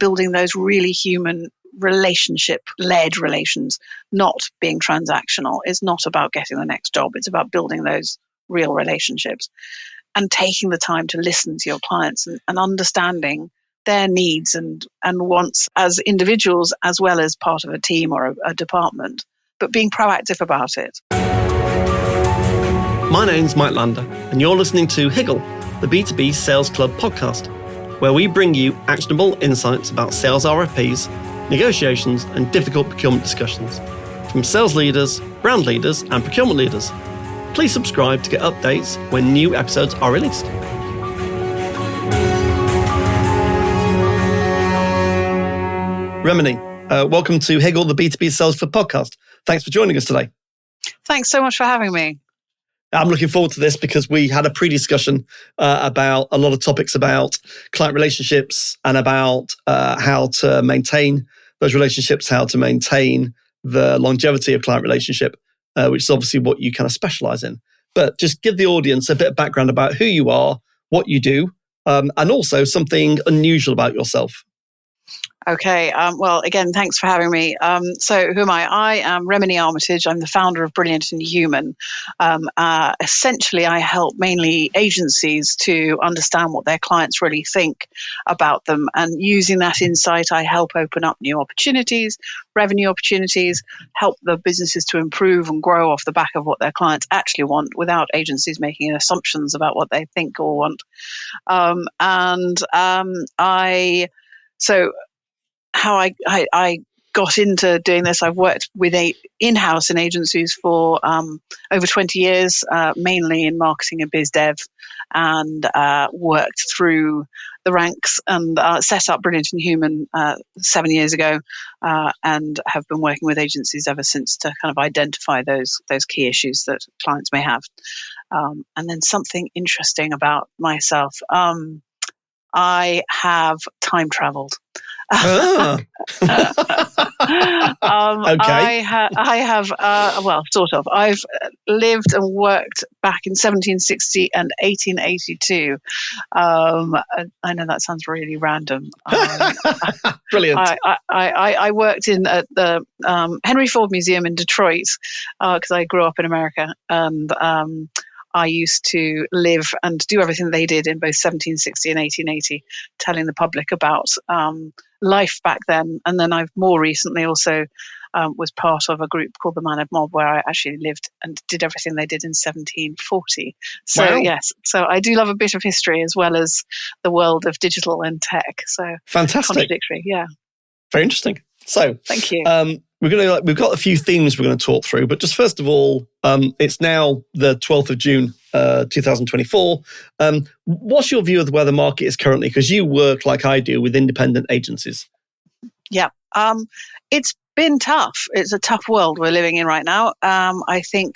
building those really human relationship-led relations, not being transactional. It's not about getting the next job. It's about building those real relationships and taking the time to listen to your clients and understanding their needs and wants as individuals as well as part of a team or a department, but being proactive about it. My name's Mike Lander, and you're listening to Higgle, the B2B Sales Club podcast, where we bring you actionable insights about sales RFPs, negotiations, and difficult procurement discussions from sales leaders, brand leaders, and procurement leaders. Please subscribe to get updates when new episodes are released. Remeny, welcome to Higgle, the B2B Sales Club podcast. Thanks for joining us today. Thanks so much for having me. I'm looking forward to this because we had a pre-discussion about a lot of topics about client relationships and about how to maintain those relationships, how to maintain the longevity of client relationship, which is obviously what you kind of specialize in. But just give the audience a bit of background about who you are, what you do, and also something unusual about yourself. Okay. Well, again, thanks for having me. So who am I? I am Remeny Armitage. I'm the founder of Brilliant and Human. Essentially, I help mainly agencies to understand what their clients really think about them. And using that insight, I help open up new opportunities, revenue opportunities, help the businesses to improve and grow off the back of what their clients actually want without agencies making assumptions about what they think or want. How I got into doing this, I've worked with in-house in agencies for over 20 years, mainly in marketing and biz dev, and worked through the ranks and set up Brilliant and Human 7 years ago, and have been working with agencies ever since to kind of identify those key issues that clients may have. And then something interesting about myself. I have time traveled. Okay. I have, well, sort of. I've lived and worked back in 1760 and 1882. I know that sounds really random. Brilliant. I worked in at the Henry Ford Museum in Detroit because I grew up in America, and I used to live and do everything they did in both 1760 and 1880, telling the public about life back then. And then I've more recently also was part of a group called the Man of Mob, where I actually lived and did everything they did in 1740. So wow. Yes, so I do love a bit of history as well as the world of digital and tech. So fantastic. Contradictory, yeah. Very interesting. So thank you. We've got a few themes we're going to talk through, but just first of all, it's now the 12th of June, 2024. What's your view of where the market is currently? Because you work like I do with independent agencies. Yeah, it's been tough. It's a tough world we're living in right now. I think.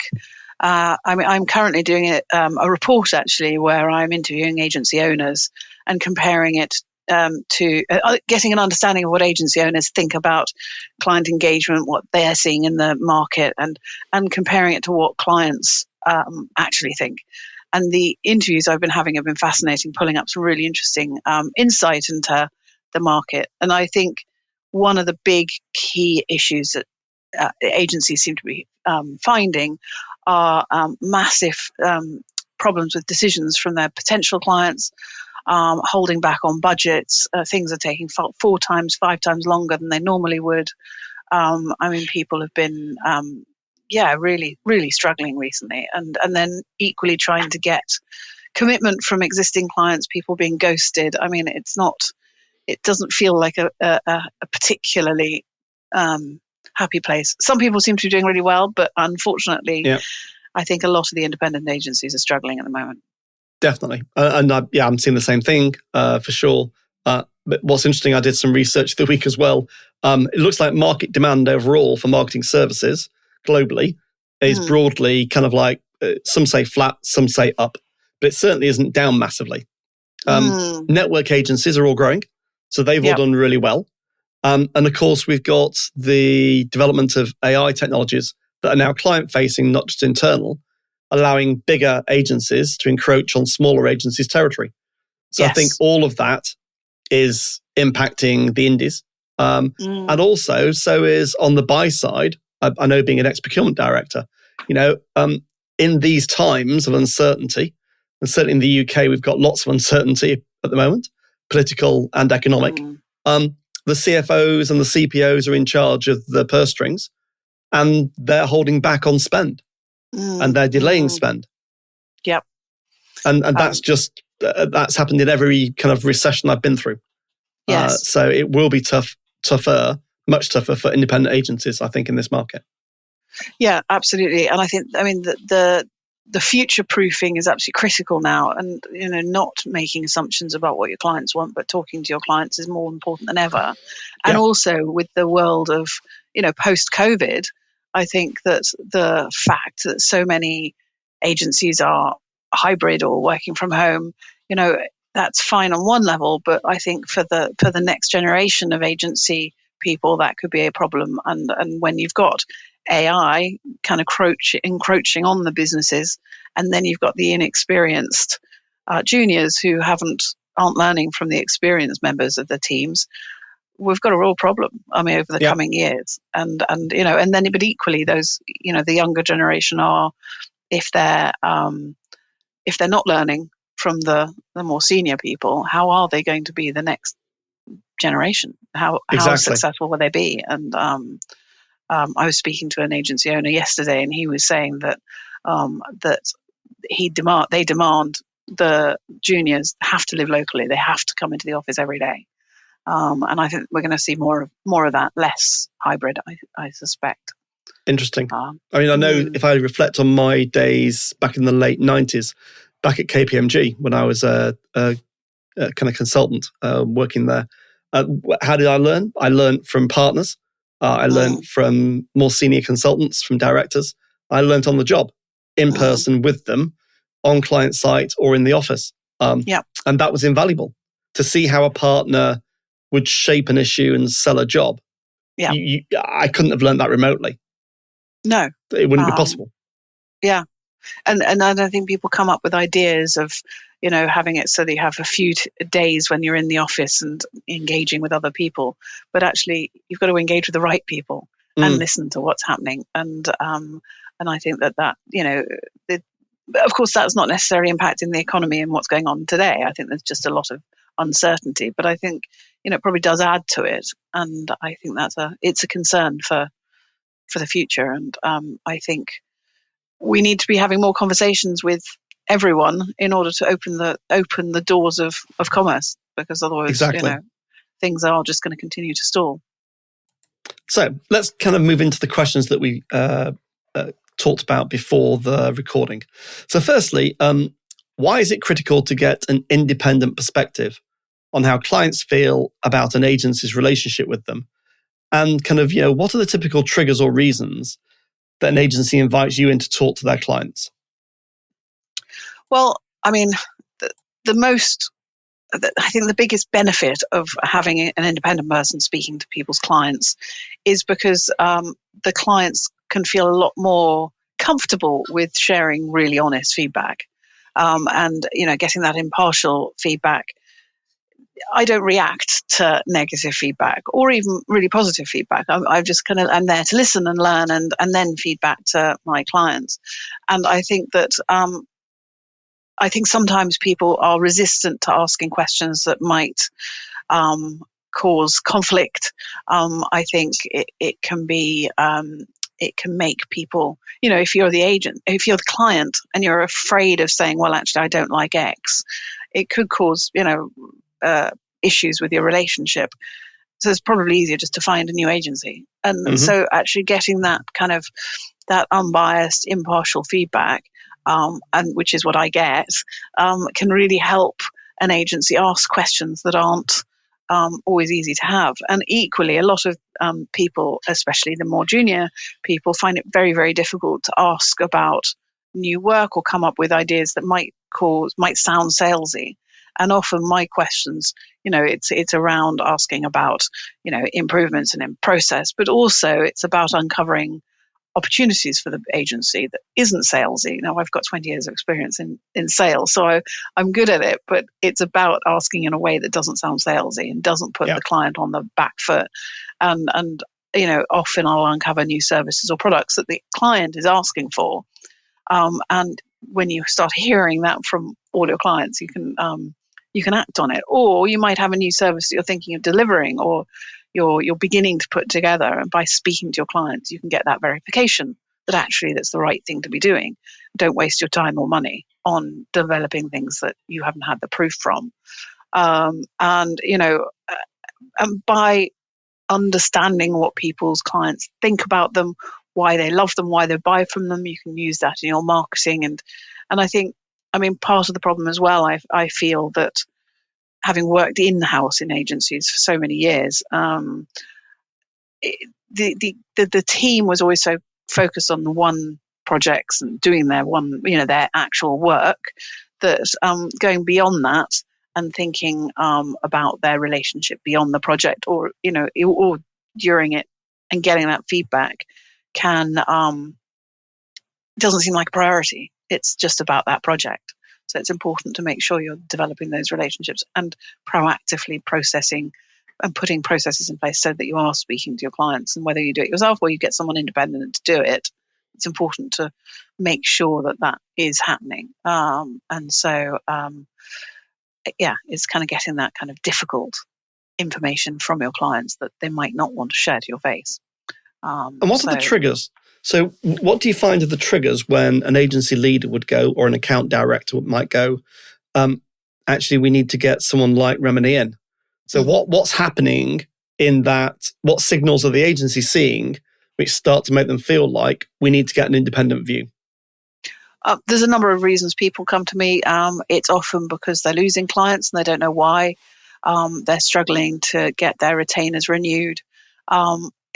I'm currently doing a report actually where I'm interviewing agency owners and comparing it to getting an understanding of what agency owners think about client engagement, what they're seeing in the market, and comparing it to what clients actually think. And the interviews I've been having have been fascinating, pulling up some really interesting insight into the market. And I think one of the big key issues that agencies seem to be finding are massive problems with decisions from their potential clients, holding back on budgets. Things are taking 4 times, 5 times longer than they normally would. People have been, really, really struggling recently. And then equally trying to get commitment from existing clients, people being ghosted. I mean, it doesn't feel like a particularly happy place. Some people seem to be doing really well, but unfortunately, I think a lot of the independent agencies are struggling at the moment. Definitely. I'm seeing the same thing for sure. But what's interesting, I did some research the week as well. It looks like market demand overall for marketing services globally is broadly kind of like, some say flat, some say up, but it certainly isn't down massively. Network agencies are all growing, so they've all done really well. And of course, we've got the development of AI technologies that are now client-facing, not just internal, allowing bigger agencies to encroach on smaller agencies' territory. So yes. I think all of that is impacting the indies. And also, so is on the buy side. I know, being an ex-procurement director, in these times of uncertainty, and certainly in the UK, we've got lots of uncertainty at the moment, political and economic. The CFOs and the CPOs are in charge of the purse strings, and they're holding back on spend, and they're delaying spend. Yep. And that's just, that's happened in every kind of recession I've been through. Yes. So it will be tougher, much tougher for independent agencies, I think, in this market. Yeah, absolutely. And I think, the future proofing is absolutely critical now, and not making assumptions about what your clients want, but talking to your clients is more important than ever. And also with the world of post COVID, I think that the fact that so many agencies are hybrid or working from home, that's fine on one level, but I think for the next generation of agency people, that could be a problem. And when you've got AI kind of encroaching on the businesses, and then you've got the inexperienced juniors who aren't learning from the experienced members of the teams, we've got a real problem. I mean, over the coming years, and then, but equally, those the younger generation are, if they're not learning from the more senior people, how are they going to be the next generation? How successful will they be? And I was speaking to an agency owner yesterday, and he was saying that they demand the juniors have to live locally. They have to come into the office every day. And I think we're going to see more of that, less hybrid, I suspect. Interesting. I mean, I know if I reflect on my days back in the late 90s, back at KPMG, when I was a kind of consultant working there, how did I learn? I learned from partners. I learned from more senior consultants, from directors. I learned on the job, in person with them, on client site or in the office. And that was invaluable, to see how a partner would shape an issue and sell a job. I couldn't have learned that remotely. No. It wouldn't be possible. Yeah. And I don't think people come up with ideas of, having it so that you have a few days when you're in the office and engaging with other people. But actually, you've got to engage with the right people and listen to what's happening. And I think that of course, that's not necessarily impacting the economy and what's going on today. I think there's just a lot of uncertainty. But I think, it probably does add to it. And I think it's a concern for the future. And I think we need to be having more conversations with everyone in order to open the doors of commerce, because otherwise, things are just going to continue to stall. So let's kind of move into the questions that we talked about before the recording. So firstly, why is it critical to get an independent perspective on how clients feel about an agency's relationship with them? And kind of, what are the typical triggers or reasons that an agency invites you in to talk to their clients? Well, I mean, I think the biggest benefit of having an independent person speaking to people's clients is because the clients can feel a lot more comfortable with sharing really honest feedback, and getting that impartial feedback. I don't react to negative feedback or even really positive feedback. I'm just I'm there to listen and learn and then feedback to my clients. And I think that sometimes people are resistant to asking questions that might cause conflict. I think it can be it can make people, if you're the agent, if you're the client and you're afraid of saying, well, actually, I don't like X, it could cause, issues with your relationship. So it's probably easier just to find a new agency. And so actually getting that kind of that unbiased, impartial feedback, and which is what I get, can really help an agency ask questions that aren't always easy to have. And equally, a lot of people, especially the more junior people, find it very, very difficult to ask about new work or come up with ideas that might sound salesy. And often my questions, it's around asking about, improvements and in process, but also it's about uncovering opportunities for the agency that isn't salesy. Now, I've got 20 years of experience in sales, so I'm good at it, but it's about asking in a way that doesn't sound salesy and doesn't put the client on the back foot. And often I'll uncover new services or products that the client is asking for. And when you start hearing that from all your clients, you can act on it. Or you might have a new service that you're thinking of delivering, or you're beginning to put together, and by speaking to your clients, you can get that verification that actually that's the right thing to be doing. Don't waste your time or money on developing things that you haven't had the proof from. And by understanding what people's clients think about them, why they love them, why they buy from them, you can use that in your marketing. And I think, part of the problem as well, I feel that having worked in-house in agencies for so many years, the team was always so focused on the one projects and doing their actual work, that going beyond that and thinking about their relationship beyond the project, or during it, and getting that feedback doesn't seem like a priority. It's just about that project. So it's important to make sure you're developing those relationships and proactively processing and putting processes in place so that you are speaking to your clients. And whether you do it yourself or you get someone independent to do it, it's important to make sure that is happening. It's kind of getting that kind of difficult information from your clients that they might not want to share to your face. And what are the triggers? So what do you find are the triggers when an agency leader would go, or an account director might go, actually, we need to get someone like Remeny in? So what's happening in that? What signals are the agency seeing which start to make them feel like we need to get an independent view? There's a number of reasons people come to me. It's often because they're losing clients and they don't know why. They're struggling to get their retainers renewed.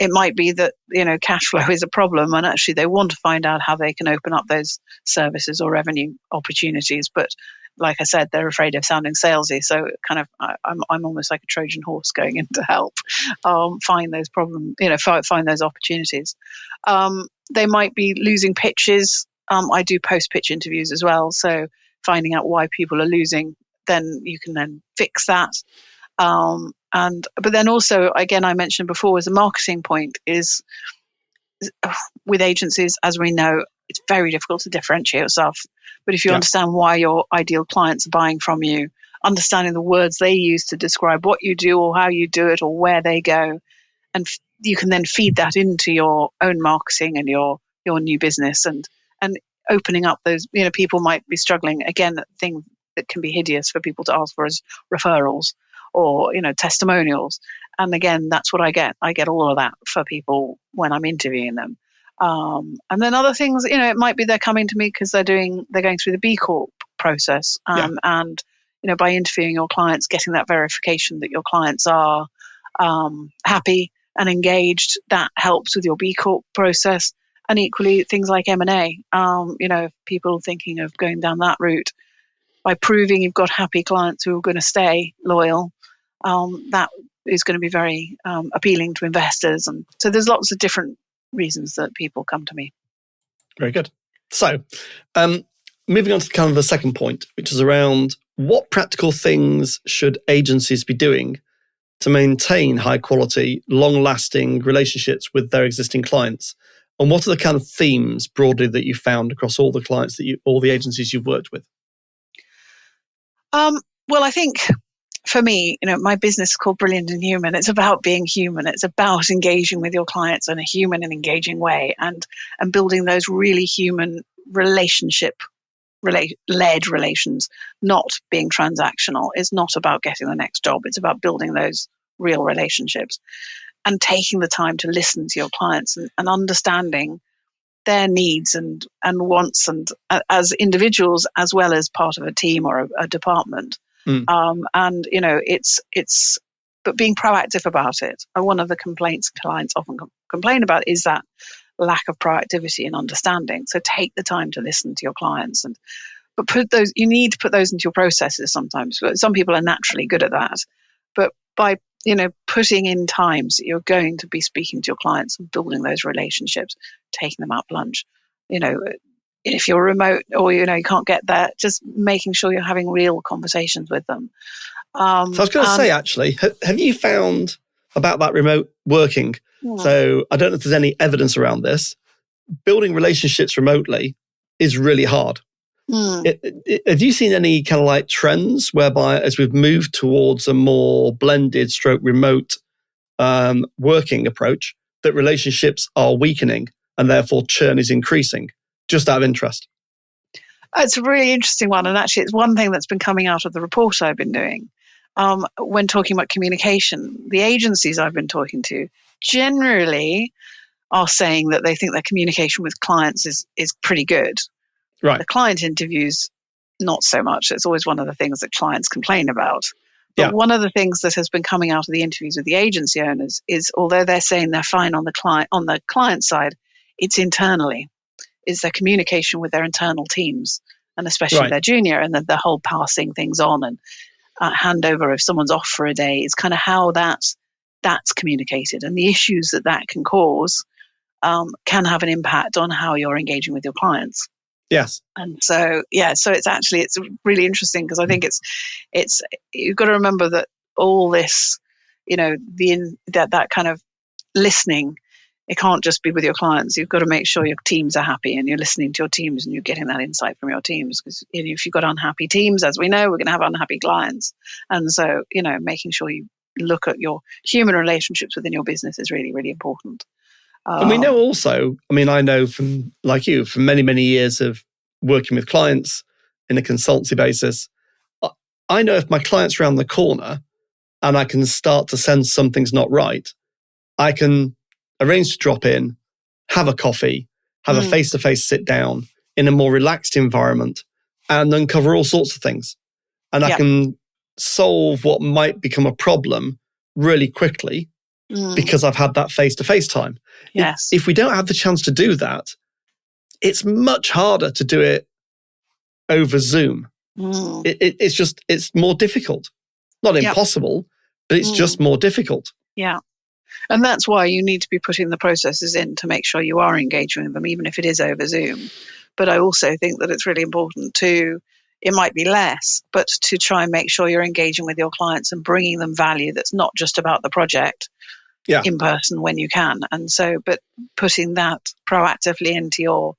It might be that, cash flow is a problem, and actually they want to find out how they can open up those services or revenue opportunities. But like I said, they're afraid of sounding salesy. So kind of, I'm almost like a Trojan horse going in to help find those find those opportunities. They might be losing pitches. I do post-pitch interviews as well. So finding out why people are losing, then you can then fix that. But then also, again, I mentioned before, as a marketing point, is with agencies, as we know, it's very difficult to differentiate yourself. But if you understand why your ideal clients are buying from you, understanding the words they use to describe what you do or how you do it or where they go, and you can then feed that into your own marketing and your new business, and opening up those, people might be struggling. Again, that thing that can be hideous for people to ask for is referrals or testimonials. And again, that's what I get. I get all of that for people when I'm interviewing them. And then other things, it might be they're coming to me because they're going through the B Corp process, and by interviewing your clients, getting that verification that your clients are happy and engaged, that helps with your B Corp process. And equally, things like M&A, people thinking of going down that route, by proving you've got happy clients who are going to stay loyal, that is going to be very appealing to investors. And so there's lots of different reasons that people come to me. Very good. So moving on to kind of the second point, which is around what practical things should agencies be doing to maintain high quality, long-lasting relationships with their existing clients? And what are the kind of themes broadly that you found across all the clients all the agencies you've worked with? Well, I think for me, my business is called Brilliant and Human. It's about being human. It's about engaging with your clients in a human and engaging way, and building those really human led relations, not being transactional. It's not about getting the next job. It's about building those real relationships and taking the time to listen to your clients and understanding their needs and wants, and as individuals as well as part of a team or a department. But being proactive about it. And one of the complaints clients often complain about is that lack of proactivity and understanding. So take the time to listen to your clients, but you need to put those into your processes sometimes. Some people are naturally good at that, but by putting in times that you're going to be speaking to your clients and building those relationships, taking them out lunch. If you're remote or you can't get there, just making sure you're having real conversations with them. So I was going to say, actually, have you found about that remote working? So I don't know if there's any evidence around this. Building relationships remotely is really hard. Have you seen any kind of like trends whereby as we've moved towards a more blended stroke remote working approach, that relationships are weakening and therefore churn is increasing, just out of interest? It's a really interesting one. And actually, it's one thing that's been coming out of the report I've been doing. When talking about communication, the agencies I've been talking to generally are saying that they think their communication with clients is pretty good. Right. The client interviews, not so much. It's always one of the things that clients complain about. But one of the things that has been coming out of the interviews with the agency owners is, although they're saying they're fine on the client side, it's internally. Is their communication with their internal teams, and especially their junior, and the whole passing things on and handover if someone's off for a day is kind of how that's communicated, and the issues that can cause can have an impact on how you're engaging with your clients. Yes. And so it's really interesting, because I think it's you've got to remember that all this, that kind of listening, it can't just be with your clients. You've got to make sure your teams are happy and you're listening to your teams and you're getting that insight from your teams. Because if you've got unhappy teams, as we know, we're going to have unhappy clients. And so, making sure you look at your human relationships within your business is really, really important. And we know also, I know from, like you, from many, many years of working with clients in a consultancy basis, I know if my client's around the corner and I can start to sense something's not right, I can arrange to drop in, have a coffee, have a face-to-face sit down in a more relaxed environment and uncover all sorts of things. And I can solve what might become a problem really quickly because I've had that face-to-face time. Yes. If we don't have the chance to do that, it's much harder to do it over Zoom. It's more difficult. Not impossible, but it's just more difficult. Yeah. And that's why you need to be putting the processes in to make sure you are engaging with them, even if it is over Zoom. But I also think that it's really important it might be less, but to try and make sure you're engaging with your clients and bringing them value that's not just about the project in person when you can. And so, but putting that proactively into your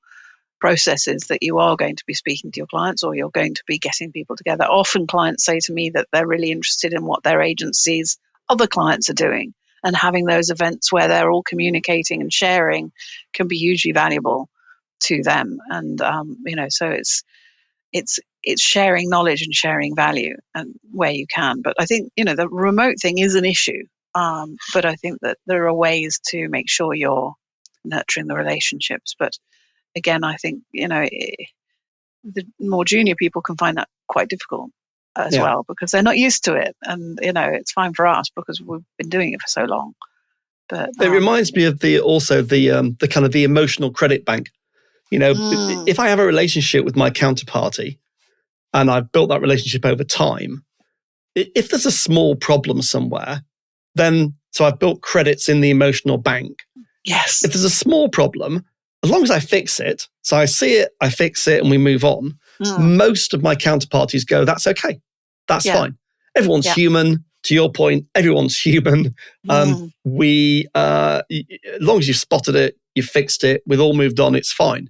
processes, that you are going to be speaking to your clients or you're going to be getting people together. Often clients say to me that they're really interested in what their agency's other clients are doing, and having those events where they're all communicating and sharing can be hugely valuable to them. And so it's sharing knowledge and sharing value and where you can. But I think the remote thing is an issue. But I think that there are ways to make sure you're nurturing the relationships. But again, I think the more junior people can find that quite difficult as well, because they're not used to it. And it's fine for us because we've been doing it for so long. But it reminds me of the kind of the emotional credit bank. If I have a relationship with my counterparty and I've built that relationship over time, if there's a small problem somewhere, then so I've built credits in the emotional bank. Yes. If there's a small problem, as long as I fix it, so I see it, I fix it, and we move on, most of my counterparties go, that's okay. That's fine. Everyone's human. To your point, everyone's human. As long as you've spotted it, you fixed it, we've all moved on, it's fine.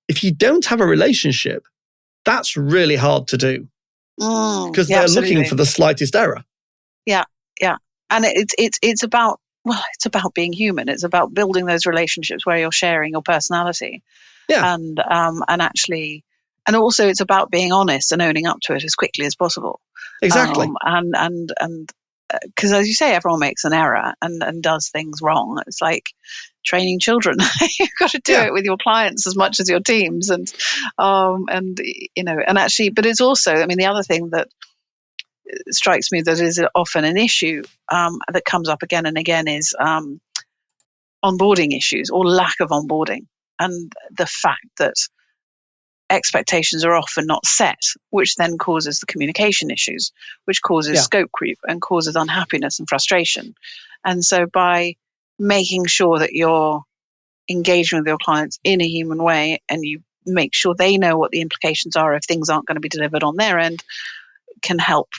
If you don't have a relationship, that's really hard to do because they're looking for the slightest error. Yeah, yeah. And it's about being human. It's about building those relationships where you're sharing your personality. Yeah. And also it's about being honest and owning up to it as quickly as possible. Exactly. And because as you say, everyone makes an error and does things wrong. It's like training children. You've got to do it with your clients as much as your teams. And actually, but it's also, the other thing that strikes me that is often an issue that comes up again and again is onboarding issues or lack of onboarding, and the fact that expectations are often not set, which then causes the communication issues, which causes scope creep and causes unhappiness and frustration. And so by making sure that you're engaging with your clients in a human way, and you make sure they know what the implications are if things aren't going to be delivered on their end, can help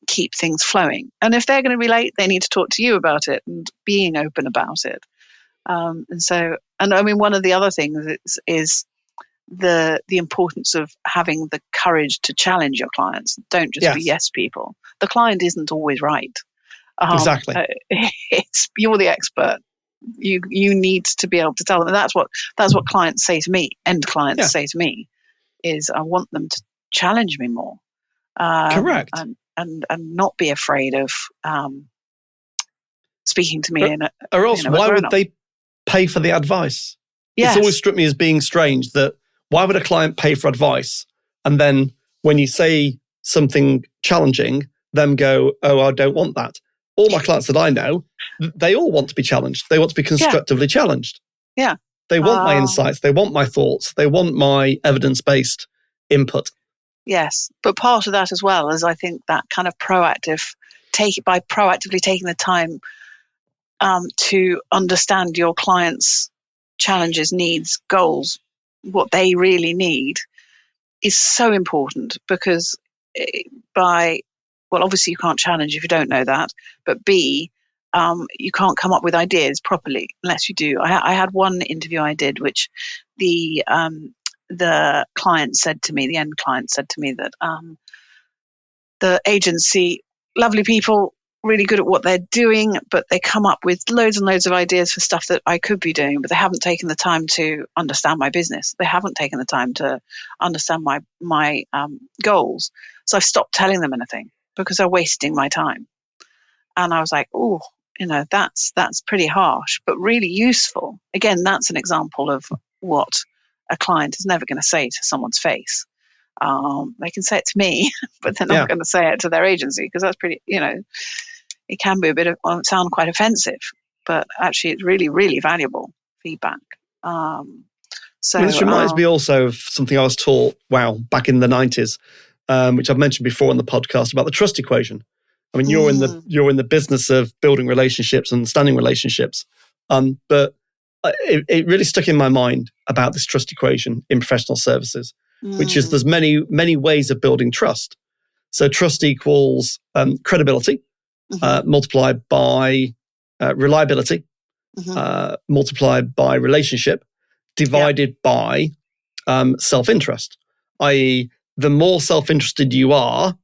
keep things flowing. And if they're going to be late, they need to talk to you about it and being open about it. And I mean, one of the other things is the importance of having the courage to challenge your clients. Don't just be yes people. The client isn't always right. Exactly. You're the expert. You need to be able to tell them. And that's what clients say to me. End clients say to me is, I want them to challenge me more. Correct. And not be afraid of speaking to me. Or else, why would they pay for the advice? Yes. It's always struck me as being strange that why would a client pay for advice, and then when you say something challenging, them go, oh, I don't want that. All my clients that I know, they all want to be challenged. They want to be constructively challenged. Yeah. They want my insights. They want my thoughts. They want my evidence-based input. Yes. But part of that as well is, I think, that kind of by proactively taking the time to understand your clients' challenges, needs, goals, what they really need, is so important. Because obviously you can't challenge if you don't know that, but B, you can't come up with ideas properly unless you do. I had one interview I did, which the client said to me, the end client said to me that the agency, lovely people, really good at what they're doing, but they come up with loads and loads of ideas for stuff that I could be doing, but they haven't taken the time to understand my business. They haven't taken the time to understand my goals. So I've stopped telling them anything because they're wasting my time. And I was like, oh, that's pretty harsh, but really useful. Again, that's an example of what a client is never going to say to someone's face. They can say it to me, but they're not going to say it to their agency, because that's pretty, it can be sound quite offensive, but actually it's really, really valuable feedback. This reminds me also of something I was taught, back in the 90s, which I've mentioned before on the podcast, about the trust equation. I mean, you're in the business of building relationships and standing relationships, but it really stuck in my mind about this trust equation in professional services, which is there's many ways of building trust. So trust equals credibility multiplied by reliability, multiplied by relationship, divided by self-interest, i.e., the more self-interested you are,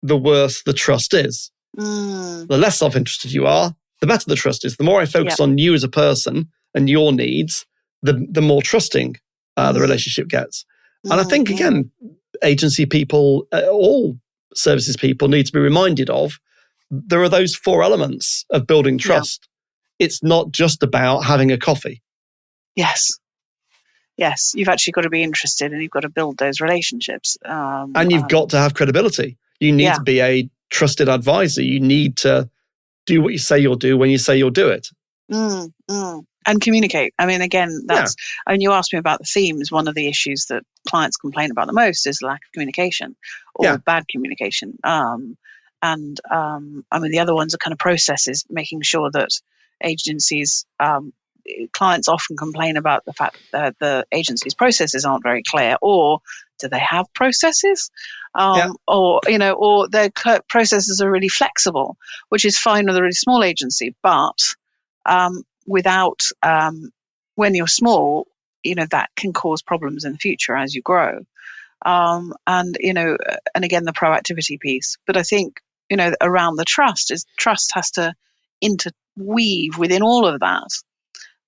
the worse the trust is. The less self-interested you are, the better the trust is. The more I focus on you as a person and your needs, the more trusting the relationship gets. And I think, again, agency people, all services people need to be reminded of, there are those 4 elements of building trust. It's not just about having a coffee. Yes. Yes, you've actually got to be interested, and you've got to build those relationships. And you've got to have credibility. You need to be a trusted advisor. You need to do what you say you'll do when you say you'll do it. And communicate. I mean, again, and you asked me about the themes. One of the issues that clients complain about the most is lack of communication or bad communication. I mean, the other ones are kind of processes, making sure that agencies, clients often complain about the fact that the agency's processes aren't very clear, or do they have processes? Or their processes are really flexible, which is fine with a really small agency, but without, when you're small, that can cause problems in the future as you grow. And again, the proactivity piece. But I think, around the trust has to interweave within all of that,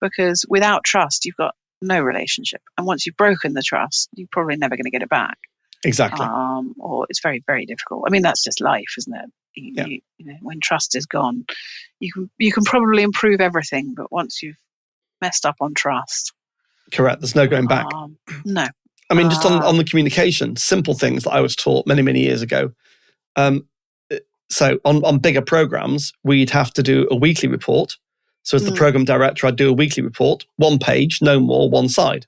because without trust, you've got no relationship. And once you've broken the trust, you're probably never going to get it back. Exactly. Or it's very, very difficult. I mean, that's just life, isn't it? When trust is gone, you can probably improve everything, but once you've messed up on trust, correct. There's no going back. No. I mean, just on the communication, simple things that I was taught many, many years ago. So on bigger programs, we'd have to do a weekly report. So as the program director, I'd do a weekly report, 1 page, no more, one side.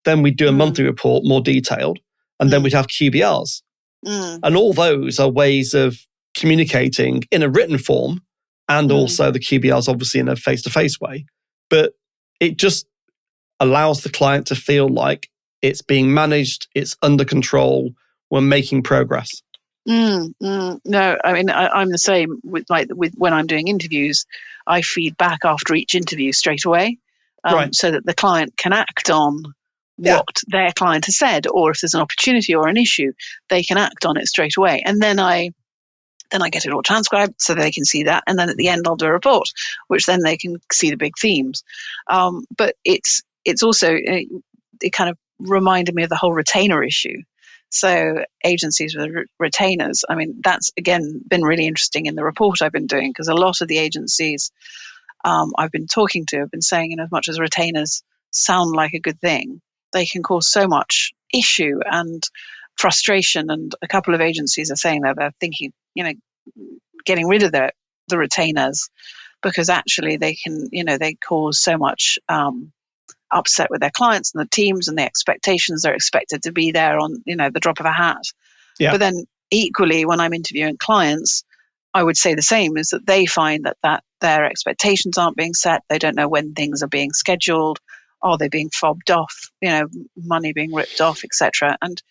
Then we'd do a monthly report, more detailed, and then we'd have QBRs. And all those are ways of communicating in a written form, and also the QBRs obviously in a face-to-face way. But it just allows the client to feel like it's being managed, it's under control, we're making progress. No, I mean, I'm the same with when I'm doing interviews. I feed back after each interview straight away, so that the client can act on what their client has said, or if there's an opportunity or an issue, they can act on it straight away. And then I get it all transcribed so they can see that. And then at the end, I'll do a report, which then they can see the big themes. But it's also, it kind of reminded me of the whole retainer issue. So agencies with retainers, I mean, that's, again, been really interesting in the report I've been doing, because a lot of the agencies I've been talking to have been saying, as much as retainers sound like a good thing, they can cause so much issue and frustration. And a couple of agencies are saying that they're thinking, getting rid of the retainers, because actually they can, they cause so much upset with their clients and the teams and the expectations. They're expected to be there on, the drop of a hat. Yeah. But then equally, when I'm interviewing clients, I would say the same, is that they find that their expectations aren't being set. They don't know when things are being scheduled. Are they being fobbed off? Money being ripped off, etc. And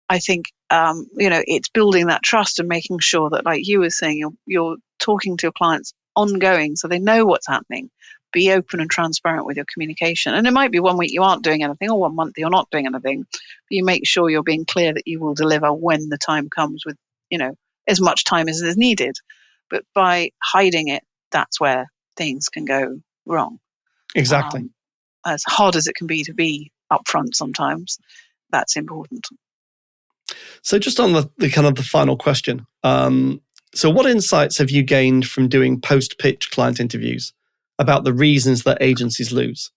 I think, it's building that trust and making sure that, like you were saying, you're talking to your clients ongoing so they know what's happening. Be open and transparent with your communication. And it might be 1 week you aren't doing anything, or 1 month you're not doing anything. But you make sure you're being clear that you will deliver when the time comes, with, as much time as is needed. But by hiding it, that's where things can go wrong. Exactly. As hard as it can be to be upfront sometimes, that's important. So just on the kind of the final question. So what insights have you gained from doing post-pitch client interviews about the reasons that agencies lose?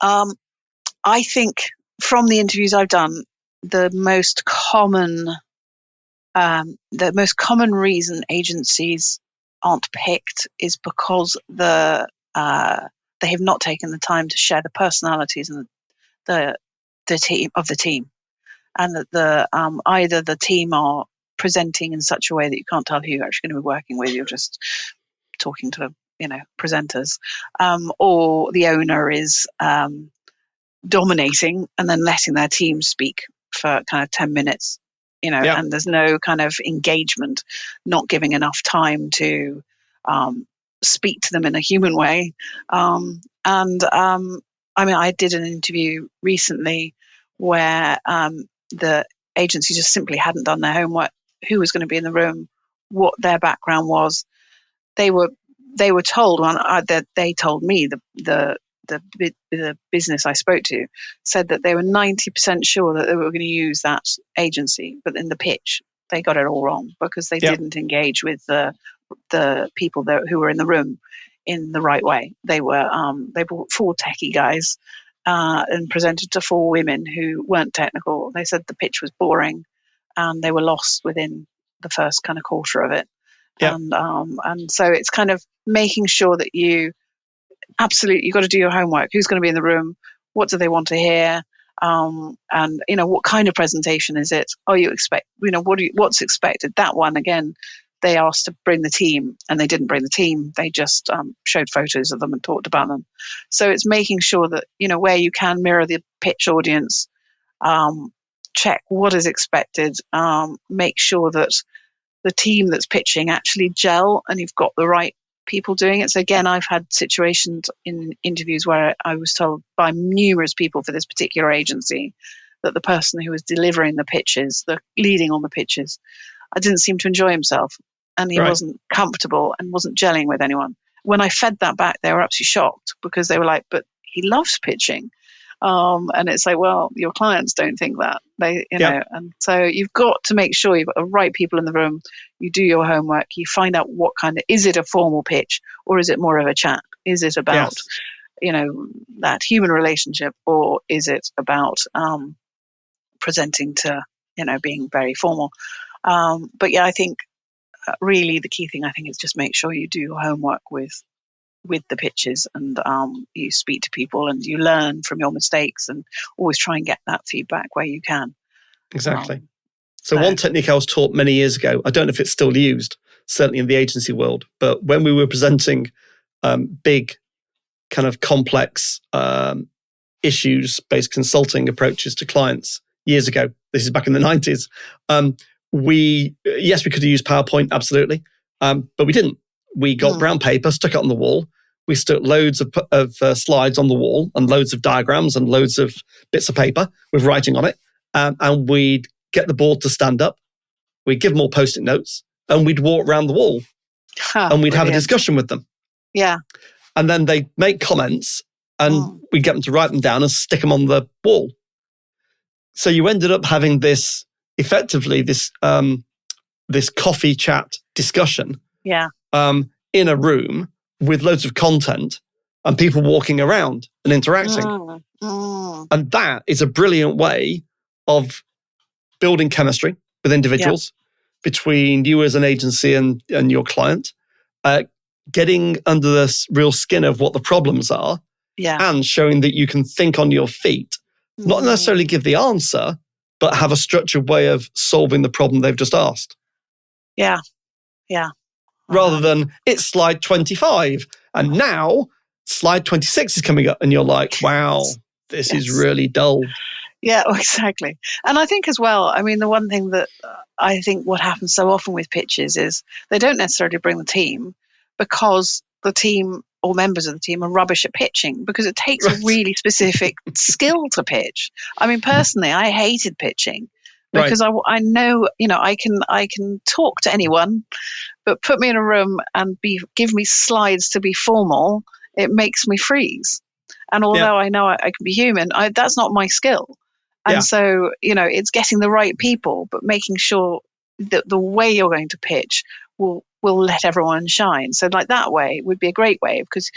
I think from the interviews I've done, the most common reason agencies aren't picked is because they have not taken the time to share the personalities and the team, and that either the team are presenting in such a way that you can't tell who you're actually going to be working with. You're just talking to presenters, or the owner is dominating and then letting their team speak for kind of 10 minutes, and there's no kind of engagement, not giving enough time to speak to them in a human way. I mean, I did an interview recently where the agency just simply hadn't done their homework, who was going to be in the room, what their background was. They were told, that they told me, the business I spoke to said that they were 90% sure that they were going to use that agency, but in the pitch they got it all wrong, because they didn't engage with the people who were in the room in the right way. They brought 4 techie guys and presented to 4 women who weren't technical. They said the pitch was boring, and they were lost within the first kind of quarter of it. And so it's kind of making sure that you've got to do your homework. Who's going to be in the room? What do they want to hear? And what kind of presentation is it? What's expected? That one, again, they asked to bring the team, and they didn't bring the team. They just showed photos of them and talked about them. So it's making sure that, where you can, mirror the pitch audience, check what is expected, make sure that the team that's pitching actually gel and you've got the right people doing it. So again, I've had situations in interviews where I was told by numerous people for this particular agency that the person who was delivering the pitches, the leading on the pitches, I didn't seem to enjoy himself, and he wasn't comfortable and wasn't gelling with anyone. When I fed that back, they were absolutely shocked, because they were like, but he loves pitching. And it's like, well, your clients don't think that. And so you've got to make sure you've got the right people in the room. You do your homework. You find out what is it a formal pitch, or is it more of a chat? Is it about, that human relationship, or is it about presenting to, being very formal? But yeah, I think really the key thing, I think, is just make sure you do your homework with with the pitches, and you speak to people and you learn from your mistakes, and always try and get that feedback where you can. Exactly. So one technique I was taught many years ago, I don't know if it's still used, certainly in the agency world, but when we were presenting big kind of complex issues-based consulting approaches to clients years ago, this is back in the 90s, we could have used PowerPoint, absolutely, but we didn't. We got brown paper, stuck it on the wall. We stuck loads of slides on the wall and loads of diagrams and loads of bits of paper with writing on it. And we'd get the board to stand up. We'd give them all Post-it notes and we'd walk around the wall and we'd have a discussion with them. Yeah. And then they'd make comments and we'd get them to write them down and stick them on the wall. So you ended up having this coffee chat discussion in a room with loads of content and people walking around and interacting. And that is a brilliant way of building chemistry with individuals between you as an agency and your client, getting under the real skin of what the problems are, and showing that you can think on your feet, not necessarily give the answer, but have a structured way of solving the problem they've just asked. Yeah. Rather than, it's slide 25, and now slide 26 is coming up, and you're like, wow, this is really dull. Yeah, exactly. And I think as well, I mean, the one thing that I think what happens so often with pitches is they don't necessarily bring the team because the team or members of the team are rubbish at pitching, because it takes a really specific skill to pitch. I mean, personally, I hated pitching because I know, I can talk to anyone, but put me in a room and give me slides to be formal, it makes me freeze. And although I know I can be human, that's not my skill. And so, it's getting the right people, but making sure that the way you're going to pitch will let everyone shine. So like that way would be a great way, because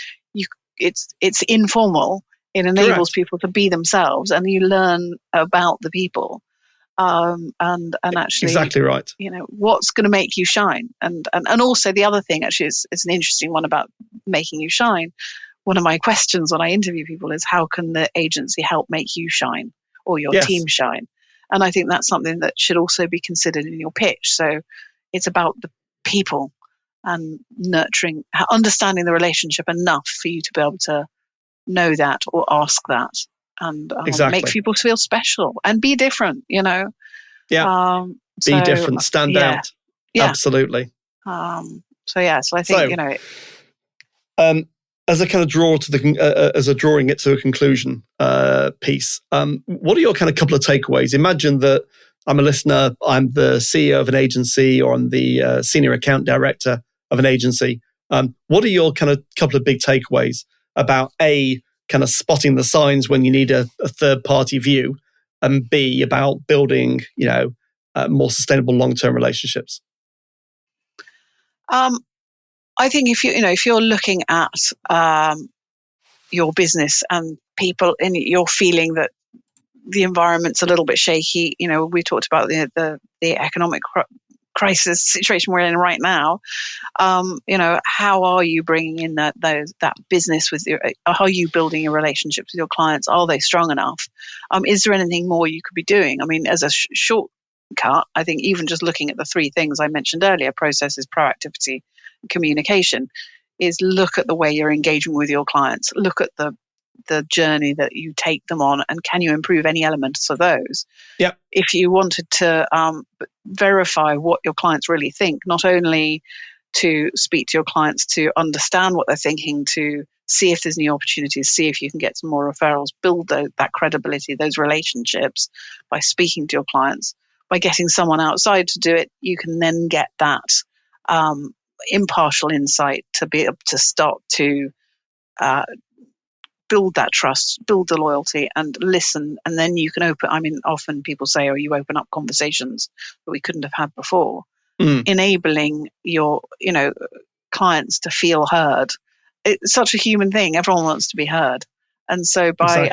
it's informal. It enables people to be themselves, and you learn about the people. And actually, exactly right. What's going to make you shine, and also the other thing actually is an interesting one about making you shine. One of my questions when I interview people is, how can the agency help make you shine or your team shine? And I think that's something that should also be considered in your pitch. So it's about the people and nurturing, understanding the relationship enough for you to be able to know that or ask that, and make people feel special and be different, Be different, stand out. Absolutely. So I think, as a kind of drawing it to a conclusion piece, what are your kind of couple of takeaways? Imagine that I'm a listener, I'm the CEO of an agency, or I'm the senior account director of an agency. What are your kind of couple of big takeaways about A, kind of spotting the signs when you need a third party view, and B, about building, more sustainable long-term relationships? I think if you're looking at your business and people, and you're feeling that the environment's a little bit shaky, we talked about the economic crisis situation we're in right now. How are you bringing in that business with are you building your relationships with your clients? Are they strong enough? Is there anything more you could be doing? I mean, as a shortcut, I think even just looking at the three things I mentioned earlier, processes, proactivity, and communication, is look at the way you're engaging with your clients. Look at the journey that you take them on, and can you improve any elements of those? Yep. If you wanted to verify what your clients really think, not only to speak to your clients to understand what they're thinking, to see if there's new opportunities, see if you can get some more referrals, build that credibility, those relationships by speaking to your clients. By getting someone outside to do it, you can then get that impartial insight to be able to start to build that trust, build the loyalty, and listen. And then you can often people say, you open up conversations that we couldn't have had before, enabling your, clients to feel heard. It's such a human thing. Everyone wants to be heard. And so by,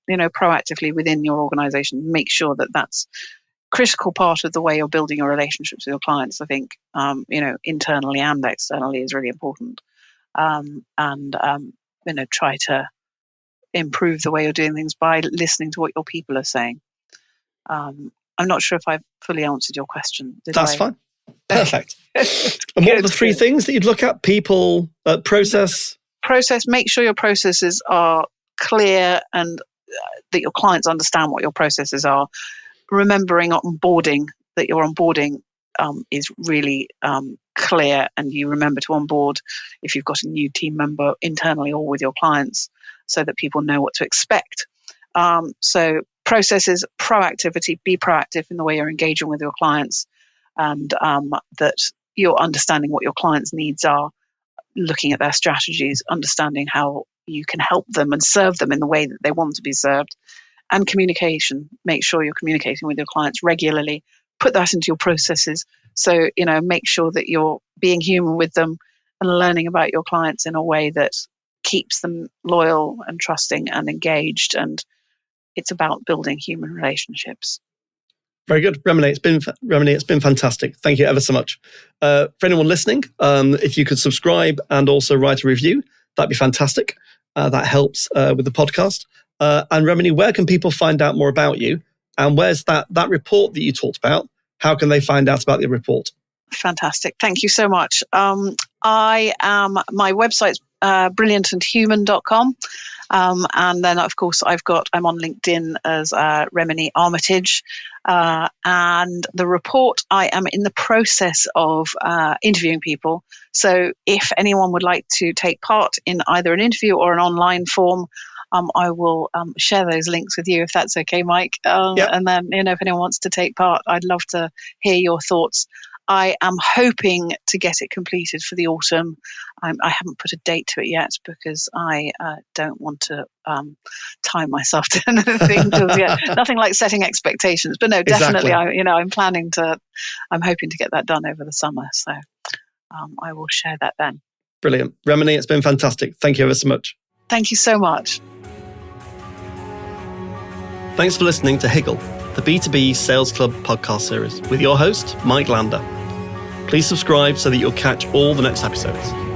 proactively within your organization, make sure that that's critical part of the way you're building your relationships with your clients. I think, internally and externally is really important. and try to improve the way you're doing things by listening to what your people are saying. I'm not sure if I've fully answered your question. That's fine. Perfect. And what are the three things that you'd look at? People, process? Process, make sure your processes are clear and that your clients understand what your processes are. Remembering onboarding, that your onboarding is really clear, and you remember to onboard if you've got a new team member internally or with your clients, so that people know what to expect. So processes, proactivity, be proactive in the way you're engaging with your clients, and that you're understanding what your clients' needs are, looking at their strategies, understanding how you can help them and serve them in the way that they want to be served. And communication, make sure you're communicating with your clients regularly. Put that into your processes. So, make sure that you're being human with them and learning about your clients in a way that keeps them loyal and trusting and engaged. And it's about building human relationships. Very good. Remeny, it's been fantastic. Thank you ever so much. For anyone listening, if you could subscribe and also write a review, that'd be fantastic. That helps with the podcast. And Remeny, where can people find out more about you? And where's that report that you talked about? How can they find out about the report? Fantastic. Thank you so much. My website's brilliantandhuman.com. And then, of course, I'm on LinkedIn as Remeny Armitage. And the report, I am in the process of interviewing people. So if anyone would like to take part in either an interview or an online form, I will share those links with you, if that's okay, Mike. Yep. And then, if anyone wants to take part, I'd love to hear your thoughts. I am hoping to get it completed for the autumn. I haven't put a date to it yet because I don't want to tie myself to anything just yet. Nothing like setting expectations, but no, definitely. Exactly. I'm hoping to get that done over the summer. So I will share that then. Brilliant. Remeny, it's been fantastic. Thank you ever so much. Thank you so much. Thanks for listening to Higgle, the B2B Sales Club podcast series with your host, Mike Lander. Please subscribe so that you'll catch all the next episodes.